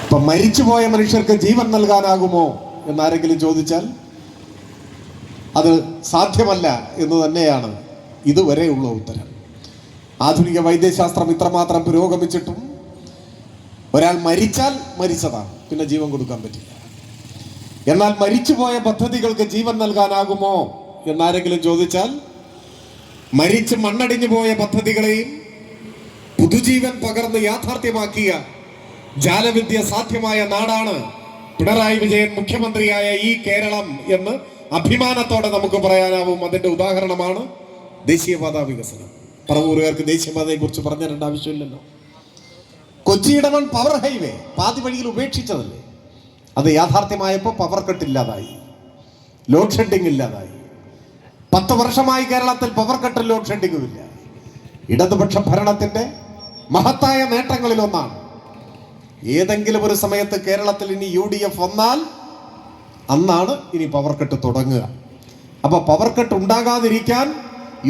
ഇപ്പൊ മരിച്ചുപോയ മനുഷ്യർക്ക് ജീവൻ നൽകാനാകുമോ എന്നാരെങ്കിലും ചോദിച്ചാൽ അത് സാധ്യമല്ല എന്ന് തന്നെയാണ് ഇതുവരെയുള്ള ഉത്തരം. ആധുനിക വൈദ്യശാസ്ത്രം ഇത്രമാത്രം പുരോഗമിച്ചിട്ടും ഒരാൾ മരിച്ചാൽ മരിച്ചതാണ്, പിന്നെ ജീവൻ കൊടുക്കാൻ പറ്റില്ല. എന്നാൽ മരിച്ചുപോയ പദ്ധതികൾക്ക് ജീവൻ നൽകാനാകുമോ എന്നാരെങ്കിലും ചോദിച്ചാൽ മരിച്ച് മണ്ണടിഞ്ഞു പോയ പദ്ധതികളെയും പുതുജീവൻ പകർന്ന് യാഥാർത്ഥ്യമാക്കിയ ജാലവിദ്യ സാധ്യമായ നാടാണ് പിണറായി വിജയൻ മുഖ്യമന്ത്രിയായ ഈ കേരളം എന്ന് അഭിമാനത്തോടെ നമുക്ക് പറയാനാവും. അതിന്റെ ഉദാഹരണമാണ് ദേശീയപാത വികസനം. പറവൂരുകാർക്ക് ദേശീയപാതയെ കുറിച്ച് പറഞ്ഞു തരേണ്ട ആവശ്യമില്ലല്ലോ. കൊച്ചിയിടമൺ പവർ ഹൈവേ പാതി വഴിയിൽ ഉപേക്ഷിച്ചതല്ലേ, അത് യാഥാർത്ഥ്യമായപ്പോൾ പവർ കട്ട് ഇല്ലാതായി, ലോഡ് ഷെഡിങ് ഇല്ലാതായി. 10 വർഷമായി കേരളത്തിൽ പവർ കട്ടും ലോഡ് ഷെഡിങ്ങും ഇല്ല. ഇടതുപക്ഷ ഭരണത്തിന്റെ മഹത്തായ നേട്ടങ്ങളിലൊന്നാണ്. ഏതെങ്കിലും ഒരു സമയത്ത് കേരളത്തിൽ ഇനി UDF വന്നാൽ അന്നാണ് ഇനി പവർ കട്ട് തുടങ്ങുക. അപ്പൊ പവർ കട്ട് ഉണ്ടാകാതിരിക്കാൻ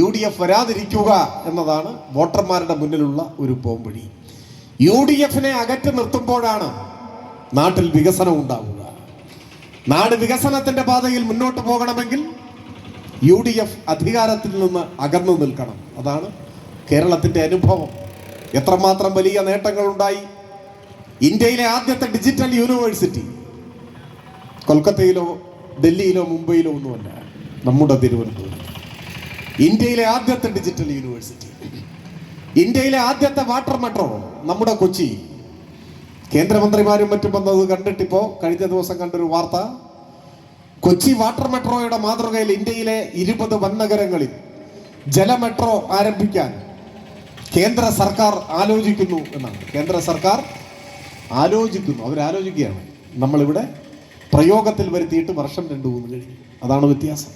UDF വരാതിരിക്കുക എന്നതാണ് വോട്ടർമാരുടെ മുന്നിലുള്ള ഒരു പോംവഴി. UDFനെ അകറ്റി നിർത്തുമ്പോഴാണ് നാട്ടിൽ വികസനം ഉണ്ടാവുക. നാട് വികസനത്തിന്റെ പാതയിൽ മുന്നോട്ട് പോകണമെങ്കിൽ UDF അധികാരത്തിൽ നിന്ന് അകന്നു നിൽക്കണം. അതാണ് കേരളത്തിന്റെ അനുഭവം. എത്രമാത്രം വലിയ നേട്ടങ്ങൾ ഉണ്ടായി. ഇന്ത്യയിലെ ആദ്യത്തെ ഡിജിറ്റൽ യൂണിവേഴ്സിറ്റി കൊൽക്കത്തയിലോ ഡൽഹിയിലോ മുംബൈയിലോ ഒന്നുമല്ല, നമ്മുടെ തിരുവനന്തപുരം. ഇന്ത്യയിലെ ആദ്യത്തെ ഡിജിറ്റൽ യൂണിവേഴ്സിറ്റി, ഇന്ത്യയിലെ ആദ്യത്തെ വാട്ടർ മെട്രോ നമ്മുടെ കൊച്ചി. കേന്ദ്രമന്ത്രിമാരും മറ്റും വന്നത് കണ്ടിട്ടിപ്പോ കഴിഞ്ഞ ദിവസം കണ്ടൊരു വാർത്ത, കൊച്ചി വാട്ടർ മെട്രോയുടെ മാതൃകയിൽ ഇന്ത്യയിലെ 20 വൻനഗരങ്ങളിൽ ജല മെട്രോ ആരംഭിക്കാൻ കേന്ദ്ര സർക്കാർ ആലോചിക്കുന്നു എന്നാണ്. കേന്ദ്ര സർക്കാർ ആലോചിക്കുന്നു, അവരാലോചിക്കുകയാണ്. നമ്മളിവിടെ പ്രയോഗത്തിൽ വരുത്തിയിട്ട് വർഷം 2-3 കഴിഞ്ഞു. അതാണ് വ്യത്യാസം.